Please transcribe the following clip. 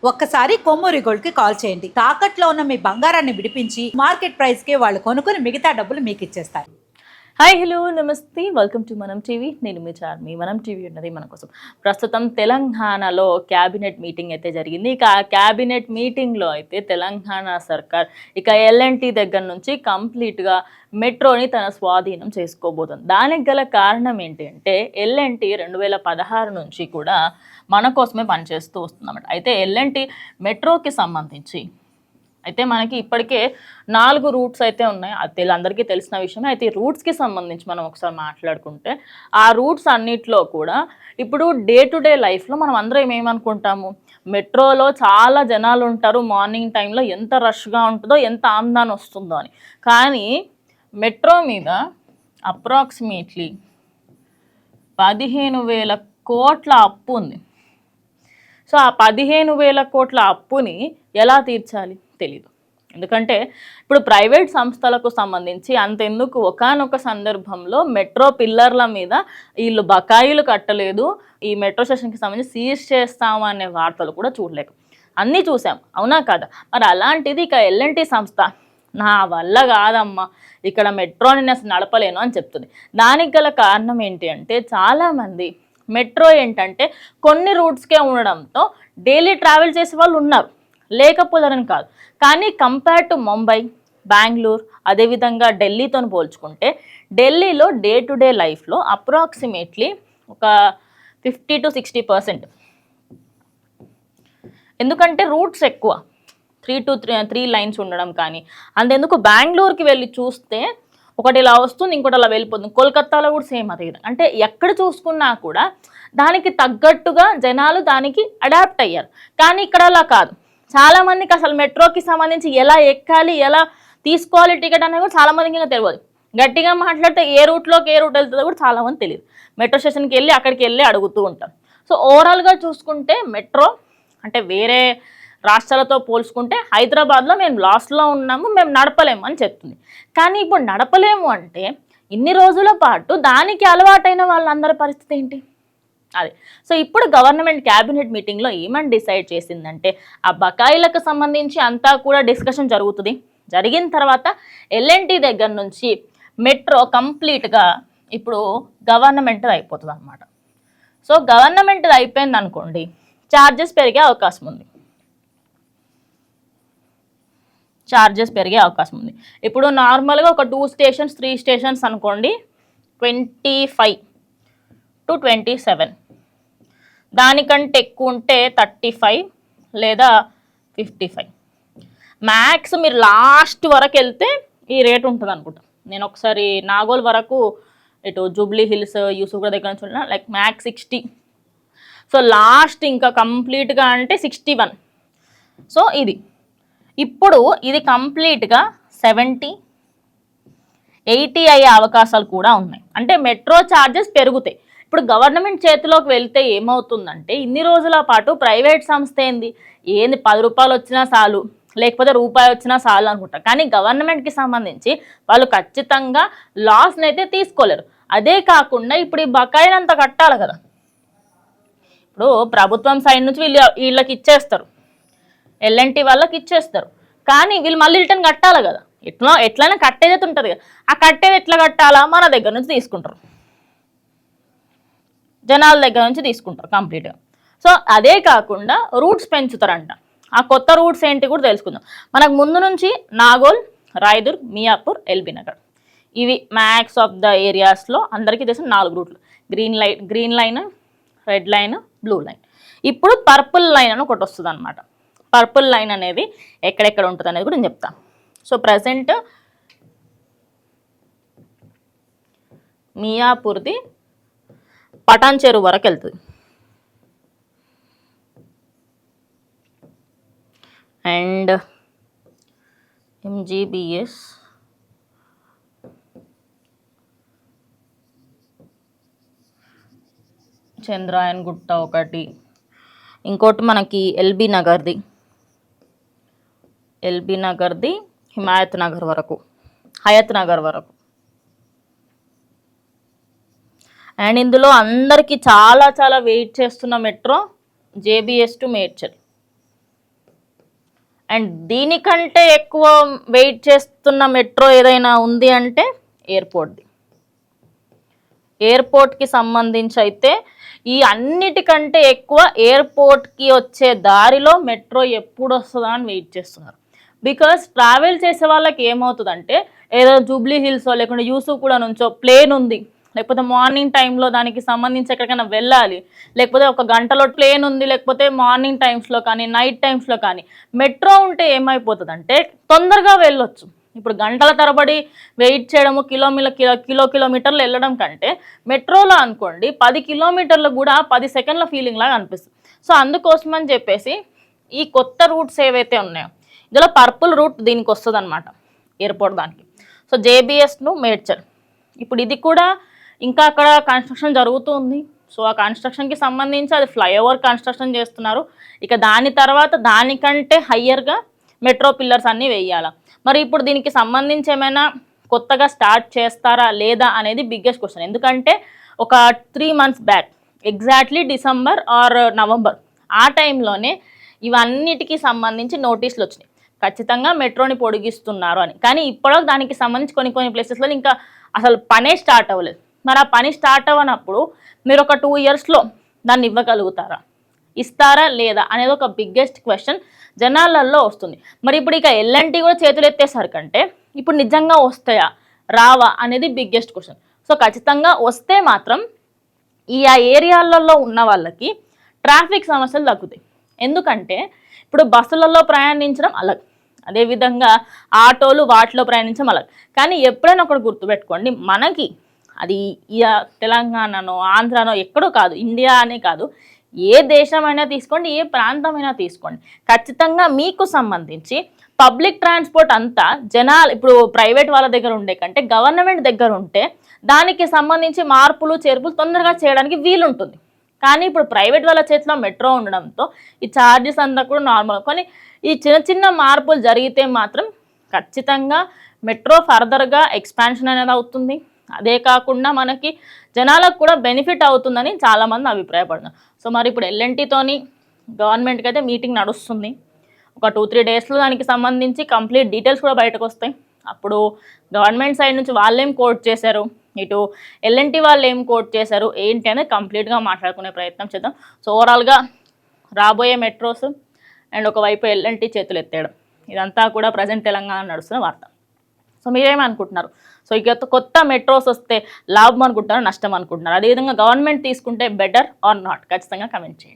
ఒక్కసారి కొమ్మూరి గోల్డ్ కి కాల్ చేయండి. తాకట్లో ఉన్న మీ బంగారాన్ని విడిపించి మార్కెట్ ప్రైస్ కి వాళ్ళు కొనుక్కుని మిగతా డబ్బులు మీకు ఇచ్చేస్తారు. హాయ్ హలో నమస్తే, వెల్కమ్ టు మనం టీవీ. నేను మీ చార్మి. మనం టీవీ ఉన్నది మన కోసం. ప్రస్తుతం తెలంగాణలో క్యాబినెట్ మీటింగ్ అయితే జరిగింది. ఇక ఆ క్యాబినెట్ మీటింగ్లో అయితే తెలంగాణ సర్కార్ ఇక ఎల్ఎన్టీ దగ్గర నుంచి కంప్లీట్గా మెట్రోని తన స్వాధీనం చేసుకోబోతుంది. దానికి గల కారణం ఏంటి అంటే ఎల్ఎన్టీ 2016 నుంచి కూడా మన కోసమే పనిచేస్తూ వస్తుందన్నమాట. అయితే ఎల్ఎన్టీ మెట్రోకి సంబంధించి అయితే మనకి ఇప్పటికే 4 రూట్స్ అయితే ఉన్నాయి. అది అందరికీ తెలిసిన విషయమే. అయితే ఈ రూట్స్కి సంబంధించి మనం ఒకసారి మాట్లాడుకుంటే ఆ రూట్స్ అన్నిట్లో కూడా ఇప్పుడు డే టు డే లైఫ్లో మనం అందరం ఏమనుకుంటాము, మెట్రోలో చాలా జనాలు ఉంటారు, మార్నింగ్ టైంలో ఎంత రష్గా ఉంటుందో, ఎంత ఆమ్దాన్ వస్తుందో అని. కానీ మెట్రో మీద అప్రాక్సిమేట్లీ 15,000 కోట్ల అప్పు ఉంది. సో ఆ 15,000 కోట్ల అప్పుని ఎలా తీర్చాలి తెలీదు. ఎందుకంటే ఇప్పుడు ప్రైవేట్ సంస్థలకు సంబంధించి అంతెందుకు ఒకానొక సందర్భంలో మెట్రో పిల్లర్ల మీద వీళ్ళు బకాయిలు కట్టలేదు, ఈ మెట్రో స్టేషన్కి సంబంధించి సీజ్ చేస్తాము అనే వార్తలు కూడా చూడలేక అన్నీ చూసాం, అవునా కదా? మరి అలాంటిది ఇక ఎల్ఎన్టీ సంస్థ నా వల్ల కాదమ్మా, ఇక్కడ మెట్రోని నేను నడపలేను అని చెప్తుంది. దానికి గల కారణం ఏంటి అంటే చాలామంది మెట్రో ఏంటంటే కొన్ని రూట్స్కే ఉండడంతో డైలీ ట్రావెల్ చేసే వాళ్ళు ఉన్నారు, లేకపోలేరని కాదు. కానీ కంపేర్ టు ముంబై, బెంగళూరు, అదేవిధంగా ఢిల్లీతో పోల్చుకుంటే ఢిల్లీలో డే టు డే లైఫ్లో అప్రాక్సిమేట్లీ ఒక 50 to 60%. ఎందుకంటే రూట్స్ ఎక్కువ, 3 లైన్స్ ఉండడం. కానీ అంతెందుకు బెంగళూరుకి వెళ్ళి చూస్తే ఒకటి ఇలా వస్తుంది, ఇంకోటి అలా వెళ్ళిపోతుంది. కోల్కత్తాలో కూడా సేమ్ అదే. అంటే ఎక్కడ చూసుకున్నా కూడా దానికి తగ్గట్టుగా జనాలు దానికి అడాప్ట్ అయ్యారు. కానీ ఇక్కడ అలా కాదు. చాలామందికి అసలు మెట్రోకి సంబంధించి ఎలా ఎక్కాలి, ఎలా తీసుకోవాలి టికెట్ అనేది కూడా చాలామందికి ఇంకా తెలియదు. గట్టిగా మాట్లాడితే ఏ రూట్లోకి ఏ రూట్ వెళ్తుందో కూడా చాలామంది తెలియదు. మెట్రో స్టేషన్కి వెళ్ళి అక్కడికి వెళ్ళి అడుగుతూ ఉంటారు. సో ఓవరాల్గా చూసుకుంటే మెట్రో అంటే వేరే రాష్ట్రాలతో పోల్చుకుంటే హైదరాబాద్లో మేము లాస్ట్లో ఉన్నాము, మేము నడపలేము అని చెప్తుంది. కానీ ఇప్పుడు నడపలేము అంటే ఇన్ని రోజుల పాటు దానికి అలవాటైన వాళ్ళందరి పరిస్థితి ఏంటి? అదే. సో ఇప్పుడు గవర్నమెంట్ క్యాబినెట్ మీటింగ్లో ఏమని డిసైడ్ చేసిందంటే ఆ బకాయిలకు సంబంధించి అంతా కూడా డిస్కషన్ జరుగుతుంది. జరిగిన తర్వాత ఎల్ఎన్టీ దగ్గర నుంచి మెట్రో కంప్లీట్గా ఇప్పుడు గవర్నమెంట్ అయిపోతుంది అన్నమాట. సో గవర్నమెంట్ అయిపోయింది అనుకోండి, ఛార్జెస్ పెరిగే అవకాశం ఉంది. ఇప్పుడు నార్మల్గా ఒక 2 స్టేషన్స్ 3 స్టేషన్స్ అనుకోండి, 25 to 27. దానికంటే ఎక్కువ ఉంటే 35 లేదా 55. మ్యాక్స్ మీరు లాస్ట్ వరకు వెళ్తే ఈ రేట్ ఉంటుంది అనుకుంటా. నేను ఒకసారి నాగోల్ వరకు ఇటు జూబ్లీ హిల్స్, యూసుఫ్గఢ్ దగ్గర నుంచి ఉన్నా, లైక్ మ్యాక్స్ 60. సో లాస్ట్ ఇంకా కంప్లీట్గా అంటే 61. సో ఇప్పుడు ఇది కంప్లీట్గా 70, 80 అయ్యే అవకాశాలు కూడా ఉన్నాయి. అంటే మెట్రో ఛార్జెస్ పెరుగుతాయి. ఇప్పుడు గవర్నమెంట్ చేతిలోకి వెళ్తే ఏమవుతుందంటే ఇన్ని రోజుల పాటు ప్రైవేట్ సంస్థ ఏంది 10 రూపాయలు వచ్చినా చాలు, లేకపోతే రూపాయి వచ్చినా చాలు అనుకుంటారు. కానీ గవర్నమెంట్కి సంబంధించి వాళ్ళు ఖచ్చితంగా లాస్ని అయితే తీసుకోలేరు. అదే కాకుండా ఇప్పుడు ఈ బకాయినంత కట్టాలి కదా. ఇప్పుడు ప్రభుత్వం సైడ్ నుంచి వీళ్ళకి ఇచ్చేస్తారు, ఎల్ఎన్టీ వాళ్ళకి ఇచ్చేస్తారు. కానీ వీళ్ళు మళ్ళీ రిటర్న్ కట్టాలి కదా. ఎట్లయినా కట్టేది ఉంటుంది కదా. ఆ కట్టేది ఎట్లా కట్టాలా, మన దగ్గర నుంచి తీసుకుంటారు, జనాల దగ్గర నుంచి తీసుకుంటారు కంప్లీట్గా. సో అదే కాకుండా రూట్స్ పెంచుతారంట. ఆ కొత్త రూట్స్ ఏంటి కూడా తెలుసుకుందాం. మనకు ముందు నుంచి నాగోల్, రాయదుర్గ్, మియాపూర్, ఎల్బీ నగర్, ఇవి మ్యాక్స్ ఆఫ్ ద ఏరియాస్లో అందరికీ తెలిసిన 4 రూట్లు. Green line, red line, blue line. ఇప్పుడు పర్పుల్ లైన్ అని ఒకటి వస్తుంది అనమాట. పర్పుల్ లైన్ అనేది ఎక్కడెక్కడ ఉంటుంది అనేది కూడా నేను చెప్తాను. సో ప్రజెంట్ మియాపూర్ది పటాన్ చెరువు వరకు వెళ్తుంది. అండ్ ఎంజీబీఎస్ చంద్రాయన్ గుట్ట ఒకటి, ఇంకోటి మనకి ఎల్బీ నగర్ది హయత్ నగర్ వరకు. అండ్ ఇందులో అందరికీ చాలా చాలా వెయిట్ చేస్తున్న metro JBS to Medchal. And దీనికంటే ఎక్కువ వెయిట్ చేస్తున్న మెట్రో ఏదైనా ఉంది అంటే ఎయిర్పోర్ట్ది. ఎయిర్పోర్ట్కి సంబంధించి అయితే ఈ అన్నిటికంటే ఎక్కువ ఎయిర్పోర్ట్కి వచ్చే దారిలో మెట్రో ఎప్పుడు వస్తుందా అని వెయిట్ చేస్తున్నారు. బికాస్ ట్రావెల్ చేసే వాళ్ళకి ఏమవుతుందంటే ఏదో జూబ్లీ హిల్సో లేకుంటే యూసుఫ్ కూడా నుంచో ప్లేన్ ఉంది, లేకపోతే మార్నింగ్ టైంలో దానికి సంబంధించి ఎక్కడికైనా వెళ్ళాలి, లేకపోతే ఒక గంటలో ప్లేన్ ఉంది, లేకపోతే మార్నింగ్ టైమ్స్లో కానీ నైట్ టైమ్స్లో కానీ మెట్రో ఉంటే ఏమైపోతుందంటే తొందరగా వెళ్ళొచ్చు. ఇప్పుడు గంటల తరబడి వెయిట్ చేయడము, కిలోమీటర్లు వెళ్ళడం కంటే మెట్రోలో అనుకోండి 10 కిలోమీటర్లు కూడా 10 సెకండ్ల ఫీలింగ్ లాగా అనిపిస్తుంది. సో అందుకోసం అని చెప్పేసి ఈ కొత్త రూట్స్ ఏవైతే ఉన్నాయో ఇందులో పర్పుల్ రూట్ దీనికి వస్తుంది అనమాట, ఎయిర్పోర్ట్ దానికి. సో జేబీఎస్ను మేడ్చల్, ఇప్పుడు ఇది కూడా ఇంకా అక్కడ కన్స్ట్రక్షన్ జరుగుతూ ఉంది. సో ఆ కన్స్ట్రక్షన్కి సంబంధించి అది ఫ్లైఓవర్ కన్స్ట్రక్షన్ చేస్తున్నారు. ఇక దాని తర్వాత దానికంటే హయ్యర్గా మెట్రో పిల్లర్స్ అన్నీ వేయాలి. మరి ఇప్పుడు దీనికి సంబంధించి ఏమైనా కొత్తగా స్టార్ట్ చేస్తారా లేదా అనేది బిగ్గెస్ట్ క్వశ్చన్. ఎందుకంటే ఒక 3 months back exactly December or November ఆ టైంలోనే ఇవన్నిటికీ సంబంధించి నోటీసులు వచ్చినాయి, ఖచ్చితంగా మెట్రోని పొడిగిస్తున్నారు అని. కానీ ఇప్పటివరకు దానికి సంబంధించి కొన్ని ప్లేసెస్లో ఇంకా అసలు పనే స్టార్ట్ అవ్వలేదు. మరి ఆ పని స్టార్ట్ అవ్వనప్పుడు మీరు ఒక 2 yearsలో దాన్ని ఇవ్వగలుగుతారా, ఇస్తారా లేదా అనేది ఒక బిగ్గెస్ట్ క్వశ్చన్ జనాలల్లో వస్తుంది. మరి ఇప్పుడు ఇక ఎల్ఎన్టీ కూడా చేతులు ఎత్తేసరికంటే ఇప్పుడు నిజంగా వస్తాయా రావా అనేది బిగ్గెస్ట్ క్వశ్చన్. సో ఖచ్చితంగా వస్తే మాత్రం ఆ ఏరియాలలో ఉన్న వాళ్ళకి ట్రాఫిక్ సమస్యలు తగ్గుతాయి. ఎందుకంటే ఇప్పుడు బస్సులలో ప్రయాణించడం అలాగే, అదేవిధంగా ఆటోలు వాటిలో ప్రయాణించడం అలాగే. కానీ ఎప్పుడైనా ఒకటి గుర్తుపెట్టుకోండి, మనకి అది తెలంగాణనో ఆంధ్రానో ఎక్కడో కాదు, ఇండియా అనే కాదు, ఏ దేశమైనా తీసుకోండి, ఏ ప్రాంతమైనా తీసుకోండి, ఖచ్చితంగా మీకు సంబంధించి పబ్లిక్ ట్రాన్స్పోర్ట్ అంతా జనాలు ఇప్పుడు ప్రైవేట్ వాళ్ళ దగ్గర ఉండే కంటే గవర్నమెంట్ దగ్గర ఉంటే దానికి సంబంధించి మార్పులు చేర్పులు తొందరగా చేయడానికి వీలుంటుంది. కానీ ఇప్పుడు ప్రైవేట్ వాళ్ళ చేతిలో మెట్రో ఉండడంతో ఈ ఛార్జెస్ అంతా కూడా నార్మల్. కానీ ఈ చిన్న మార్పులు జరిగితే మాత్రం ఖచ్చితంగా మెట్రో ఫర్దర్గా ఎక్స్పాన్షన్ అనేది అవుతుంది. అదే కాకుండా మనకి జనాలకు కూడా బెనిఫిట్ అవుతుందని చాలామంది అభిప్రాయపడుతున్నారు. సో మరి ఇప్పుడు ఎల్ఎన్టీతోని గవర్నమెంట్కి అయితే మీటింగ్ నడుస్తుంది. ఒక 2-3 డేస్లో దానికి సంబంధించి కంప్లీట్ డీటెయిల్స్ కూడా బయటకు వస్తాయి. అప్పుడు గవర్నమెంట్ సైడ్ నుంచి వాళ్ళేం కోట్ చేశారు, ఇటు ఎల్ఎన్టీ వాళ్ళు ఏం కోట్ చేశారు ఏంటి అనేది కంప్లీట్గా మాట్లాడుకునే ప్రయత్నం చేద్దాం. సో ఓవరాల్గా రాబోయే మెట్రోస్ అండ్ ఒకవైపు ఎల్ఎన్టీ చేతులు ఎత్తేయడం, ఇదంతా కూడా ప్రజెంట్ తెలంగాణ నడుస్తున్న వార్త. సో మీరేమనుకుంటున్నారు? సో ఇక కొత్త మెట్రోస్ వస్తే లాభం అనుకుంటున్నారా, నష్టం అనుకుంటున్నారు? అదేవిధంగా గవర్నమెంట్ తీసుకుంటే బెటర్ ఆర్ నాట్ ఖచ్చితంగా కమెంట్ చేయండి.